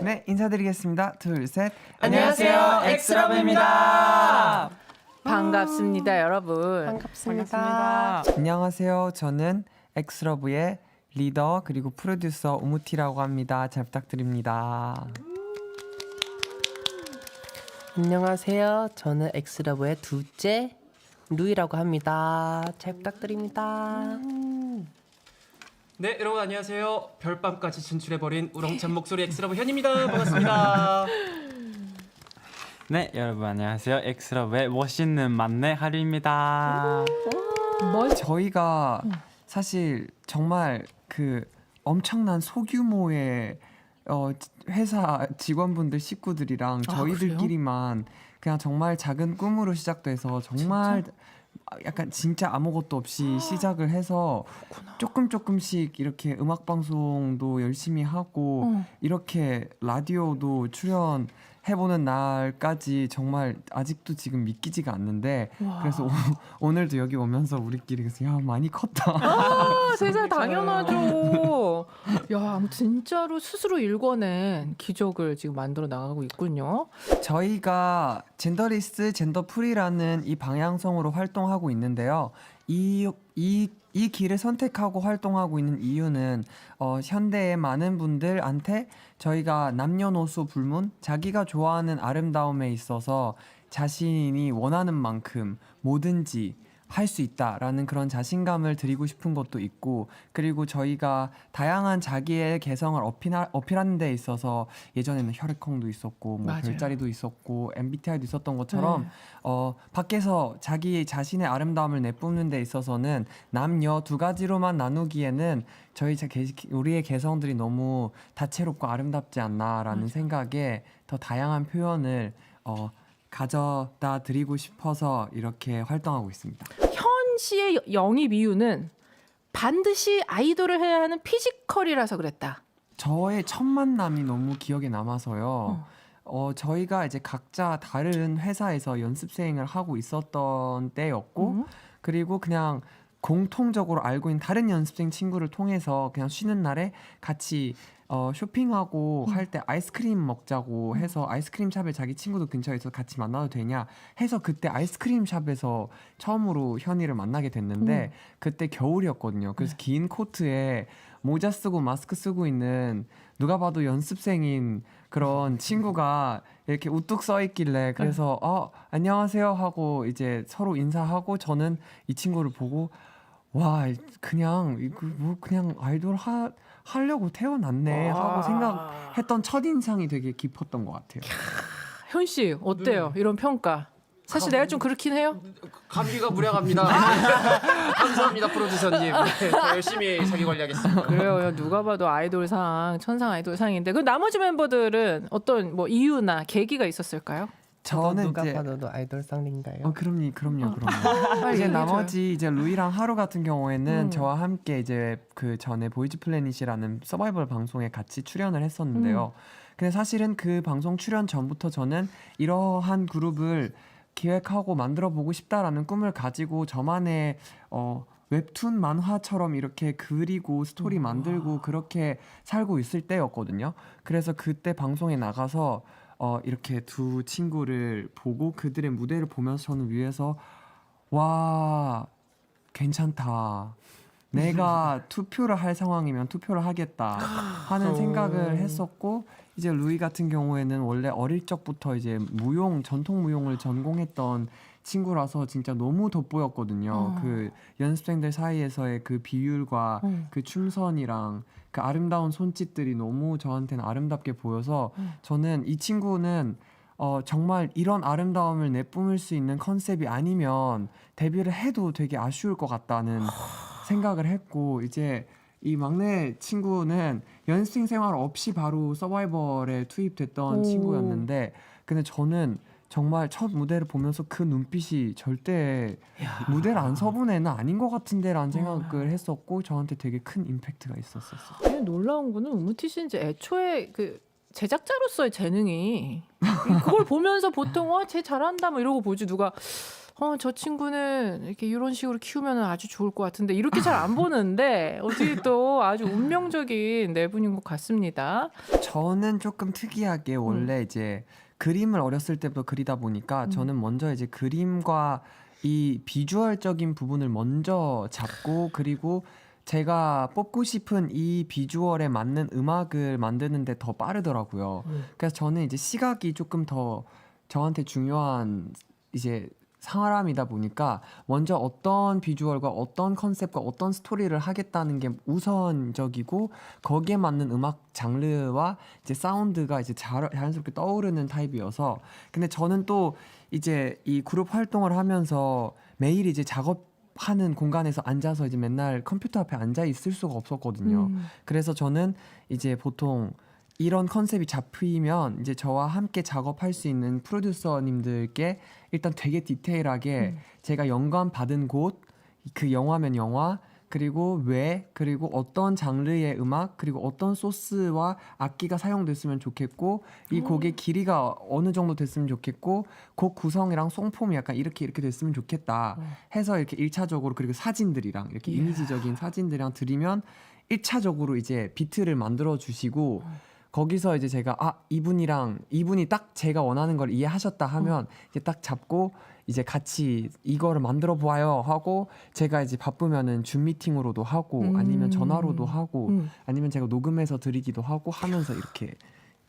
네, 인사드리겠습니다. 둘, 셋. 안녕하세요, 엑스러브입니다. 반갑습니다, 여러분. 반갑습니다. 안녕하세요. 저는 엑스러브의 리더 그리고 프로듀서 우무티라고 합니다. 잘 부탁드립니다. 안녕하세요. 저는 엑스러브의 둘째 루이라고 합니다. 잘 부탁드립니다. 네, 여러분 안녕하세요. 별밤까지 진출해버린 우렁찬 목소리 엑스러브 현입니다. 반갑습니다. 네, 여러분 안녕하세요. 엑스러브의 멋있는 만내 하루입니다. 저희가 사실 정말 그 엄청난 소규모의 회사 직원분들 식구들이랑 저희들끼리만 그냥 정말 작은 꿈으로 시작돼서 정말 약간 진짜 아무것도 없이 시작을 해서 조금씩 이렇게 음악 방송도 열심히 하고 이렇게 라디오도 출연해보는 날까지 정말 아직도 지금 믿기지가 않는데 그래서 오늘도 여기 오면서 우리끼리 그래서 야 많이 컸다. 세상 당연하죠. 야, 아무튼 진짜로 스스로 일궈낸 기적을 지금 만들어 나가고 있군요. 저희가 젠더리스 젠더프리라는 이 방향성으로 활동하고 있는데요. 이 길을 선택하고 활동하고 있는 이유는 현대의 많은 분들한테 저희가 남녀노소 불문 자기가 좋아하는 아름다움에 있어서 자신이 원하는 만큼 뭐든지 할 수 있다라는 그런 자신감을 드리고 싶은 것도 있고 그리고 저희가 다양한 자기의 개성을 어필하는 데 있어서 예전에는 혈액형도 있었고 뭐 맞아요. 별자리도 있었고 MBTI도 있었던 것처럼 밖에서 자기 자신의 아름다움을 내뿜는 데 있어서는 남녀 두 가지로만 나누기에는 우리의 개성들이 너무 다채롭고 아름답지 않나라는 생각에 더 다양한 표현을 가져다 드리고 싶어서 이렇게 활동하고 있습니다. 현 씨의 영입 이유는 반드시 아이돌을 해야 하는 피지컬이라서 그랬다. 저의 첫 만남이 너무 기억에 남아서요. 저희가 이제 각자 다른 회사에서 연습생을 하고 있었던 때였고 그리고 그냥 공통적으로 알고 있는 다른 연습생 친구를 통해서 그냥 쉬는 날에 같이 쇼핑하고 할 때 아이스크림 먹자고 해서 아이스크림 샵에 자기 친구도 근처에 있어서 같이 만나도 되냐 해서 그때 아이스크림 샵에서 처음으로 현이를 만나게 됐는데 그때 겨울이었거든요. 그래서 긴 코트에 모자 쓰고 마스크 쓰고 있는 누가 봐도 연습생인 그런 친구가 이렇게 우뚝 서 있길래 그래서 안녕하세요 하고 이제 서로 인사하고 저는 이 친구를 보고 와 그냥 이거 뭐 그냥 아이돌 하려고 태어났네 하고 생각했던 첫인상이 되게 깊었던 것 같아요. 현 씨 어때요? 이런 평가. 사실 내가 좀 그렇긴 해요. 감기가 무량합니다. 감사합니다, 프로듀서님. 네, 더 열심히 자기 관리하겠습니다. 그래요. 누가 봐도 아이돌상, 천상 아이돌상인데 그 나머지 멤버들은 어떤 뭐 이유나 계기가 있었을까요? 저는 누가 이제 봐도 아이돌 상인가요? 그럼요. 빨리 이제 얘기해줘요. 나머지 이제 루이랑 하루 같은 경우에는 저와 함께 이제 그 전에 보이즈 플래닛이라는 서바이벌 방송에 같이 출연을 했었는데요. 근데 사실은 그 방송 출연 전부터 저는 이러한 그룹을 기획하고 만들어 보고 싶다라는 꿈을 가지고 저만의 웹툰 만화처럼 이렇게 그리고 스토리 만들고 그렇게 살고 있을 때였거든요. 그래서 그때 방송에 나가서 이렇게 두 친구를 보고 그들의 무대를 보면서 저는 위에서 와 괜찮다. 내가 투표를 할 상황이면 투표를 하겠다 하는 생각을 했었고 이제 루이 같은 경우에는 원래 어릴 적부터 이제 전통 무용을 전공했던 친구라서 진짜 너무 돋보였거든요. 그 연습생들 사이에서의 그 비율과 그 춤선이랑 그 아름다운 손짓들이 너무 저한테는 아름답게 보여서 저는 이 친구는 정말 이런 아름다움을 내뿜을 수 있는 컨셉이 아니면 데뷔를 해도 되게 아쉬울 것 같다는 생각을 했고 이제 이 막내 친구는 연습생 생활 없이 바로 서바이벌에 투입됐던 친구였는데 근데 저는 정말 첫 무대를 보면서 그 눈빛이 절대 무대를 안 서본 애는 아닌 것 같은데라는 생각을 했었고 저한테 되게 큰 임팩트가 있었어요. 제일 놀라운 거는 우무티 씨는 이제 애초에 그 제작자로서의 재능이 그걸 보면서 보통 쟤 잘한다 뭐 이러고 보지 누가 저 친구는 이렇게 이런 식으로 키우면 아주 좋을 것 같은데 이렇게 잘 안 보는데 어떻게 또 아주 운명적인 네 분인 것 같습니다. 저는 조금 특이하게 원래 이제 그림을 어렸을 때부터 그리다 보니까 저는 먼저 이제 그림과 이 비주얼적인 부분을 먼저 잡고 그리고 제가 뽑고 싶은 이 비주얼에 맞는 음악을 만드는데 더 빠르더라고요. 그래서 저는 이제 시각이 조금 더 저한테 중요한 이제 사람이다 보니까 먼저 어떤 비주얼과 어떤 컨셉과 어떤 스토리를 하겠다는 게 우선적이고 거기에 맞는 음악 장르와 이제 사운드가 이제 자연스럽게 떠오르는 타입이어서 근데 저는 또 이제 이 그룹 활동을 하면서 매일 이제 작업하는 공간에서 앉아서 이제 맨날 컴퓨터 앞에 앉아 있을 수가 없었거든요. 그래서 저는 이제 보통 이런 컨셉이 잡히면 이제 저와 함께 작업할 수 있는 프로듀서님들께 일단 되게 디테일하게 제가 영감 받은 곳, 그 영화면 영화, 그리고 왜, 그리고 어떤 장르의 음악, 그리고 어떤 소스와 악기가 사용됐으면 좋겠고 이 곡의 길이가 어느 정도 됐으면 좋겠고 곡 구성이랑 송폼이 약간 이렇게 됐으면 좋겠다 해서 이렇게 1차적으로 그리고 사진들이랑 이렇게 이미지적인 사진들이랑 드리면 1차적으로 이제 비트를 만들어 주시고 거기서 이제 제가 이분이 딱 제가 원하는 걸 이해하셨다 하면 이제 딱 잡고 이제 같이 이거를 만들어 보아요 하고 제가 이제 바쁘면은 줌 미팅으로도 하고 아니면 전화로도 하고 아니면 제가 녹음해서 드리기도 하고 하면서 이렇게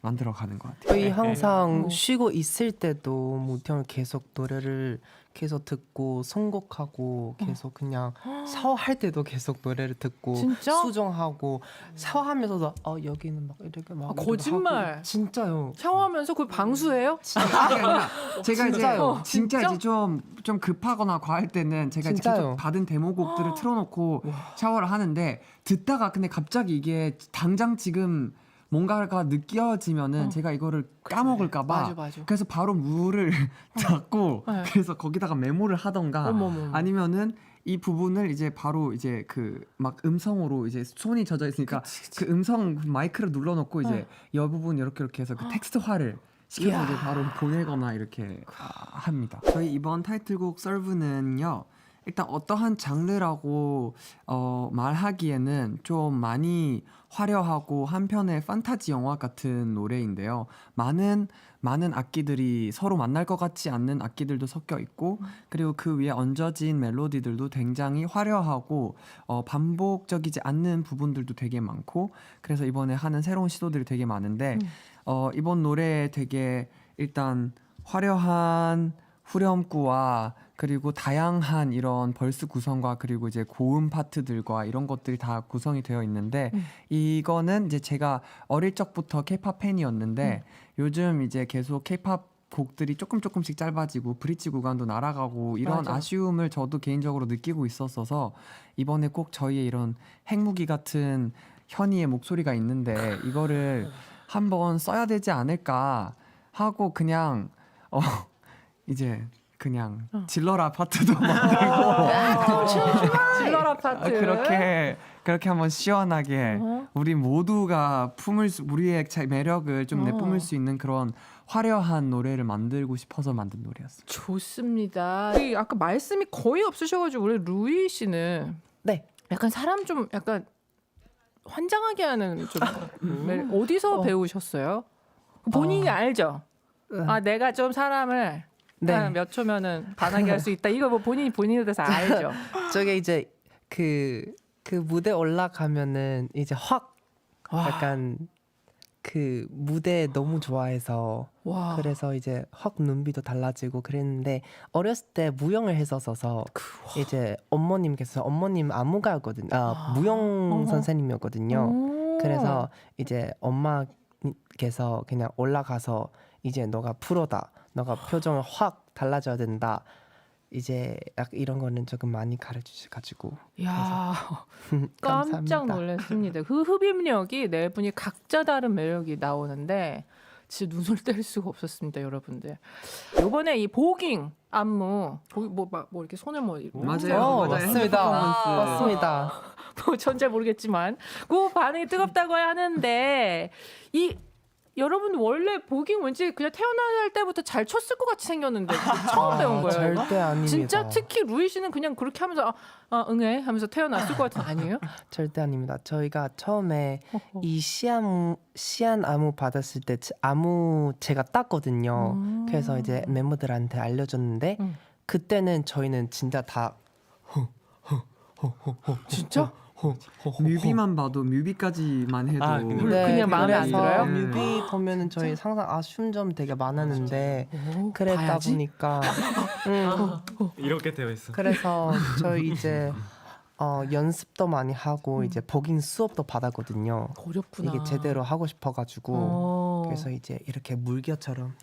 만들어 가는 것 같아요. 저희 항상 쉬고 있을 때도 모태형을 계속 노래를 계속 듣고 선곡하고 계속 그냥 샤워할 때도 계속 노래를 듣고 진짜? 수정하고 샤워하면서도 여기는 막 이렇게 막 이렇게 거짓말. 하고. 진짜요. 샤워하면서 그 방수해요? 그게 아니라 제가 진짜요? 이제 진짜 진짜? 이제 좀 급하거나 과할 때는 제가 이제 진짜요? 계속 받은 데모곡들을 틀어놓고 샤워를 하는데 듣다가 근데 갑자기 이게 당장 지금 뭔가가 느껴지면은 제가 이거를 까먹을까봐 맞아. 그래서 바로 물을 잡고 네. 그래서 거기다가 메모를 하던가 어머머. 아니면은 이 부분을 이제 바로 이제 그 막 음성으로 이제 손이 젖어 있으니까 그 음성 마이크를 눌러놓고 이제 이 부분 이렇게 해서 그 텍스트화를 시켜서 이제 바로 보내거나 이렇게 합니다. 저희 이번 타이틀곡 Serve는요. 일단 어떠한 장르라고 말하기에는 좀 많이 화려하고 한편의 판타지 영화 같은 노래인데요. 많은 악기들이 서로 만날 것 같지 않는 악기들도 섞여 있고 그리고 그 위에 얹어진 멜로디들도 굉장히 화려하고 반복적이지 않는 부분들도 되게 많고 그래서 이번에 하는 새로운 시도들이 되게 많은데 이번 노래에 되게 일단 화려한 후렴구와 그리고 다양한 이런 벌스 구성과 그리고 이제 고음 파트들과 이런 것들이 다 구성이 되어 있는데 이거는 이제 제가 어릴 적부터 K-팝 팬이었는데 요즘 이제 계속 K-팝 곡들이 조금씩 짧아지고 브릿지 구간도 날아가고 이런 맞아. 아쉬움을 저도 개인적으로 느끼고 있었어서 이번에 꼭 저희의 이런 핵무기 같은 현이의 목소리가 있는데 이거를 한번 써야 되지 않을까 하고 그냥 이제 그냥 질러라 파트도 만들고 질러라 파트. 그렇게 한번 시원하게 우리 모두가 우리의 매력을 좀 내뿜을 수 있는 그런 화려한 노래를 만들고 싶어서 만든 노래였어요. 좋습니다. 아까 말씀이 거의 없으셔가지고 우리 루이 씨는 네. 약간 사람 좀 약간 환장하게 하는 좀 어디서 배우셨어요? 본인이 알죠? 내가 좀 사람을 네. 한 몇 초면은 반하게 할 수 있다. 이거 뭐 본인에 대해서 알죠? 저게 이제 그 무대 올라가면은 이제 확 약간 그 무대 너무 좋아해서 와. 그래서 이제 확 눈빛도 달라지고 그랬는데 어렸을 때 무용을 했었어서 이제 어머님 안무가였거든요. 무용 선생님이었거든요. 그래서 이제 엄마께서 그냥 올라가서 이제 너가 프로다. 너가 표정을 확 달라져야 된다. 이제 약 이런 거는 조금 많이 가르치셔가지고. 야, 깜짝 감사합니다. 놀랐습니다. 그 흡입력이 네 분이 각자 다른 매력이 나오는데 진짜 눈을 뗄 수가 없었습니다, 여러분들. 이번에 이 보깅 안무, 뭐 이렇게 손을 맞아요. 맞습니다. 핸드 맞습니다. 전 잘 모르겠지만 그 반응이 뜨겁다고 하는데 여러분 원래 보깅 왠지 그냥 태어날 때부터 잘 췄을 것 같이 생겼는데 처음 배운 거예요. 이거? 절대 아닙니다. 진짜 특히 루이 씨는 그냥 그렇게 하면서 응해 하면서 태어났을 것 같은 아니에요? 절대 아닙니다. 저희가 처음에 이 시안 아무 받았을 때 아무 제가 땄거든요. 그래서 이제 멤버들한테 알려줬는데 그때는 저희는 진짜 다 진짜? 뮤비만 봐도 뮤비까지만 해도 아, 그냥 마음에 안 그래서 들어요? 뮤비 보면은 저희 항상 아쉬운 점 되게 많았는데 그랬다 봐야지? 보니까 이렇게 되어 있어. 그래서 저희 이제 연습도 많이 하고 이제 버깅 수업도 받았거든요. 어렵구나. 이게 제대로 하고 싶어가지고 그래서 이제 이렇게 물결처럼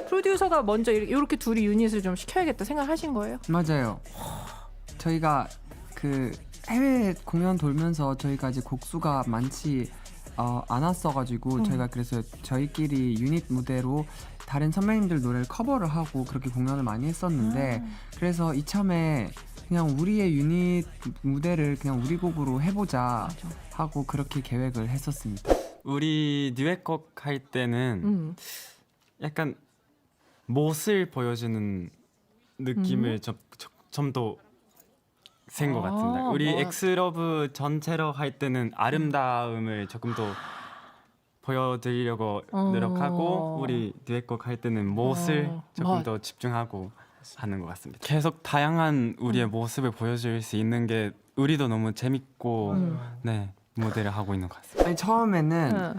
프로듀서가 먼저 이렇게 둘이 유닛을 좀 시켜야겠다 생각하신 거예요? 맞아요. 저희가 그 해외 공연 돌면서 저희가 이제 곡수가 많지 않았어가지고 저희가 그래서 저희끼리 유닛 무대로 다른 선배님들 노래를 커버를 하고 그렇게 공연을 많이 했었는데 그래서 이참에 그냥 우리의 유닛 무대를 그냥 우리 곡으로 해보자 하고 그렇게 계획을 했었습니다. 우리 듀엣곡 할 때는 약간 못을 보여주는 느낌을 좀 더 센 것 같은데 우리 뭐. 엑스러브 전체로 할 때는 아름다움을 조금 더 보여드리려고 노력하고 우리 듀엣곡 할 때는 못을 조금 더 집중하고 하는 것 같습니다. 계속 다양한 우리의 모습을 보여줄 수 있는 게 우리도 너무 재밌고 네 무대를 하고 있는 것 같습니다. 아니, 처음에는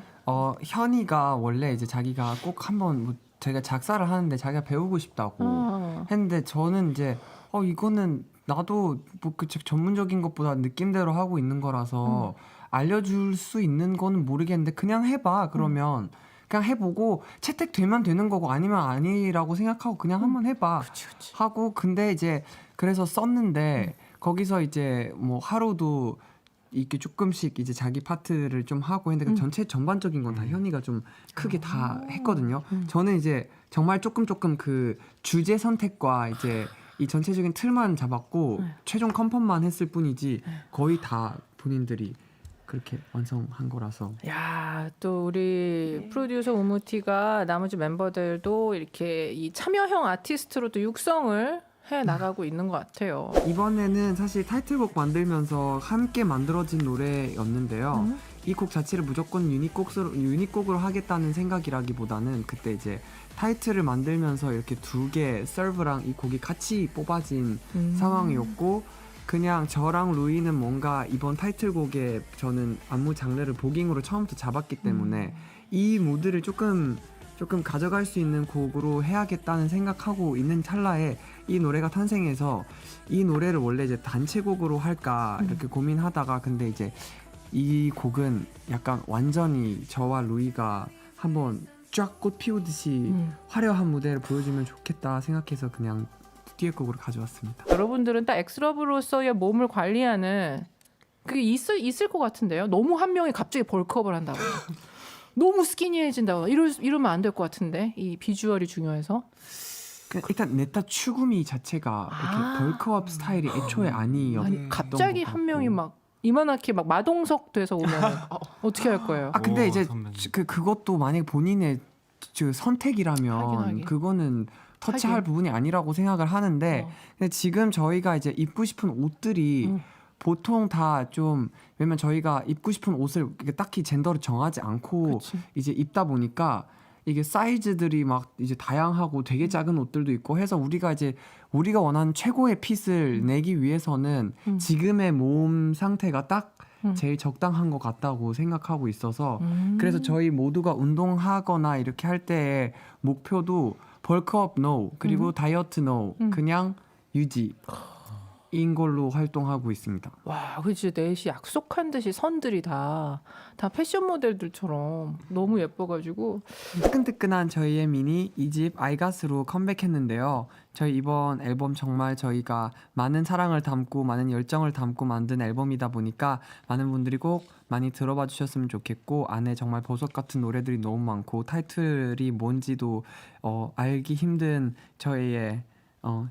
현이가 원래 이제 자기가 꼭 한번 뭐 제가 작사를 하는데 자기가 배우고 싶다고 했는데 저는 이제 이거는 나도 뭐 그 전문적인 것보다 느낌대로 하고 있는 거라서 알려줄 수 있는 거는 모르겠는데 그냥 해봐 그러면 그냥 해보고 채택되면 되는 거고 아니면 아니라고 생각하고 그냥 한번 해봐 하고 근데 이제 그래서 썼는데 거기서 이제 뭐 하루도 이렇게 조금씩 이제 자기 파트를 좀 하고 했는데 그 전체 전반적인 건 다 현이가 좀 크게 다 했거든요. 저는 이제 정말 조금 그 주제 선택과 이제 이 전체적인 틀만 잡았고 최종 컨펌만 했을 뿐이지 거의 다 본인들이 그렇게 완성한 거라서. 야, 또 우리 프로듀서 우무티가 나머지 멤버들도 이렇게 이 참여형 아티스트로 또 육성을 해 나가고 있는 것 같아요. 이번에는 사실 타이틀곡 만들면서 함께 만들어진 노래였는데요. 이 곡 자체를 무조건 유닛곡으로 하겠다는 생각이라기보다는 그때 이제 타이틀을 만들면서 이렇게 두 개 서브랑 이 곡이 같이 뽑아진 상황이었고 그냥 저랑 루이는 뭔가 이번 타이틀곡에 저는 안무 장르를 보깅으로 처음부터 잡았기 때문에 이 무드를 조금 가져갈 수 있는 곡으로 해야겠다는 생각하고 있는 찰나에 이 노래가 탄생해서 이 노래를 원래 이제 단체곡으로 할까 이렇게 고민하다가 근데 이제 이 곡은 약간 완전히 저와 루이가 한번 쫙 꽃 피우듯이 화려한 무대를 보여주면 좋겠다 생각해서 그냥 듀엣곡으로 가져왔습니다. 여러분들은 딱 엑스러브로서의 몸을 관리하는 그게 있을 것 같은데요. 너무 한 명이 갑자기 벌크업을 한다거나 너무 스키니해진다거나 이러면 안 될 것 같은데 이 비주얼이 중요해서. 일단 넷다 추구미 자체가 이렇게 벌크업 스타일이 애초에 아니었던 아니 갑자기 것 한 같고. 명이 막 이만하게 막 마동석 돼서 오면 어떻게 할 거예요? 근데 오, 이제 선배님. 그것도 만약 본인의 하긴. 선택이라면 그거는 터치할 하긴. 부분이 아니라고 생각을 하는데 근데 지금 저희가 이제 입고 싶은 옷들이 보통 다 좀 왜냐면 저희가 입고 싶은 옷을 이렇게 딱히 젠더를 정하지 않고 그치. 이제 입다 보니까 이게 사이즈들이 막 이제 다양하고 되게 작은 옷들도 있고 해서 우리가 원하는 최고의 핏을 내기 위해서는 지금의 몸 상태가 딱 제일 적당한 것 같다고 생각하고 있어서 그래서 저희 모두가 운동하거나 이렇게 할 때의 목표도 벌크업 no 그리고 다이어트 no 그냥 유지 인 걸로 활동하고 있습니다. 와, 그치 넷이 약속한 듯이 선들이 다 패션 모델들처럼 너무 예뻐가지고 뜨끈뜨끈한 저희의 미니 2집 아이갓으로 컴백했는데요. 저희 이번 앨범 정말 저희가 많은 사랑을 담고 많은 열정을 담고 만든 앨범이다 보니까 많은 분들이 꼭 많이 들어봐 주셨으면 좋겠고 안에 정말 보석 같은 노래들이 너무 많고 타이틀이 뭔지도 알기 힘든 저희의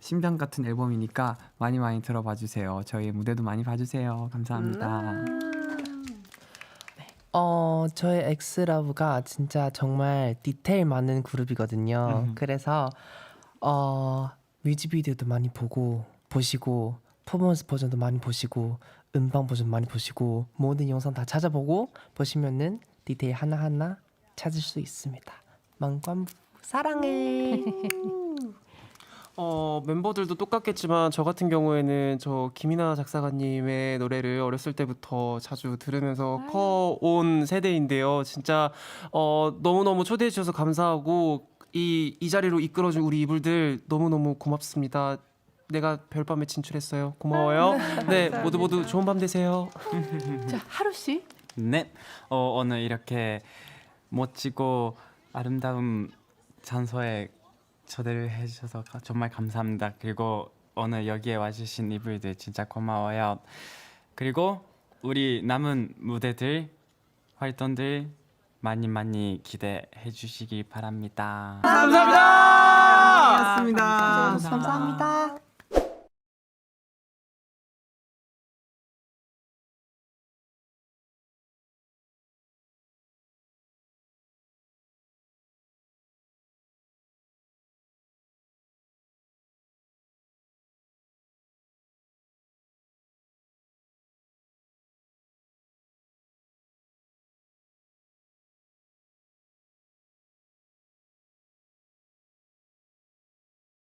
심장 같은 앨범이니까 많이 들어봐 주세요. 저희 무대도 많이 봐주세요. 감사합니다. 저의 엑스러브가 진짜 정말 디테일 많은 그룹이거든요. 그래서 뮤직비디오도 많이 보시고 퍼포먼스 버전도 많이 보시고 음방 버전 많이 보시고 모든 영상 다 찾아보고 보시면은 디테일 하나하나 찾을 수 있습니다. 망관부 사랑해. 멤버들도 똑같겠지만 저 같은 경우에는 저 김이나 작사가님의 노래를 어렸을 때부터 자주 들으면서 커온 세대인데요. 진짜 너무너무 초대해 주셔서 감사하고 이 자리로 이끌어준 우리 이불들 너무너무 고맙습니다. 내가 별밤에 진출했어요. 고마워요. 네, 모두 좋은 밤 되세요. 자, 하루 씨. 네, 오늘 이렇게 멋지고 아름다운 장소에 초대를 해주셔서 정말 감사합니다. 그리고 오늘 여기에 와주신 이불들 진짜 고마워요. 그리고 우리 남은 무대들, 활동들 많이 기대해 주시기 바랍니다. 감사합니다. 감사합니다. 감사합니다.